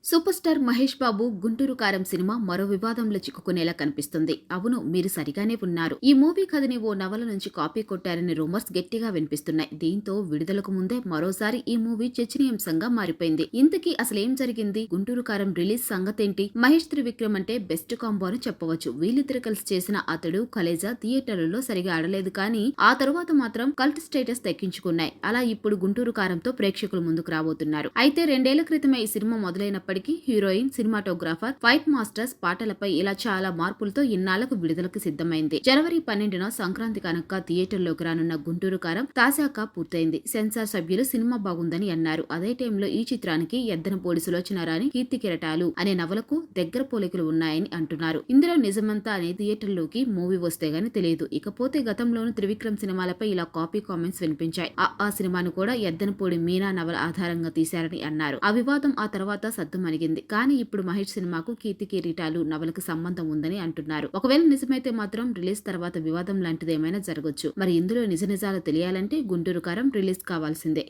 Super star Mahesh Babu Guntur కారం cinema మరో వివాదంలో చిక్కుకునేలా కనిపిస్తుంది. అవును, మీరు సరిగానే ఉన్నారు. ఈ మూవీ కథని ఓ నవల నుంచి కాపీ కొట్టారని రూమర్స్ గట్టిగా వినిపిస్తున్నాయి. దీంతో విడుదలకు ముందే మరోసారి ఈ మూవీ చర్చనీయాంశంగా మారిపోయింది. ఇంతకీ అసలేం జరిగింది? గుంటూరు కారం రిలీజ్ సంగతేంటి? మహేష్ త్రివిక్రమ్ అంటే బెస్ట్ కాంబో అని చెప్పవచ్చు. వీళ్ళిద్దరు కలిసి చేసిన అతడు, కలేజా థియేటర్లలో సరిగా ఆడలేదు, కానీ ఆ తరువాత మాత్రం కల్ట్ స్టేటస్ దక్కించుకున్నాయి. అలా ఇప్పుడు గుంటూరు కారంతో ప్రేక్షకుల ముందుకు రాబోతున్నారు. అయితే 2 ఏళ్ల క్రితమే ఈ సినిమా మొదలైనప్పటికీ హీరోయిన్, సినిమాటోగ్రాఫర్, ఫైట్ మాస్టర్స్, పాటలపై ఇలా చాలా మార్పులతో ఇన్నాళ్లకు విడుదలకు సిద్ధమైంది. జనవరి 12న సంక్రాంతి కనుక థియేటర్లోకి రానున్న గుంటూరు కారం తాజాగా పూర్తయింది. సెన్సార్ సభ్యులు సినిమా బాగుందని అన్నారు. అదే టైంలో ఈ చిత్రానికి ఎద్దనపూడి సులోచన రాణి కీర్తి కిరటాలు అనే నవలకు దగ్గర పోలికలు ఉన్నాయని అంటున్నారు. ఇందులో నిజమంతా అనే థియేటర్లోకి మూవీ వస్తే గానీ తెలియదు. ఇకపోతే గతంలోనూ త్రివిక్రమ్ సినిమాలపై ఇలా కాపీ కామెంట్స్ వినిపించాయి. ఆ సినిమాను కూడా ఎద్దనపూడి మీనా నవల ఆధారంగా తీశారని అన్నారు. ఆ వివాదం ఆ తర్వాత సద్దుమణిగింది. కానీ ఇప్పుడు మహేష్ సినిమాకు కీర్తి కిరీటాలు నవలకు సంబంధం ఉందని అంటున్నారు. ఒకవేళ నిజమైతే మాత్రం రిలీజ్ తర్వాత వివాదం లాంటిది ఏమైనా జరగొచ్చు. మరి ఇందులో నిజాలు తెలియాలంటే గుంటూరు కారం రిలీజ్ కావాల్సిందే.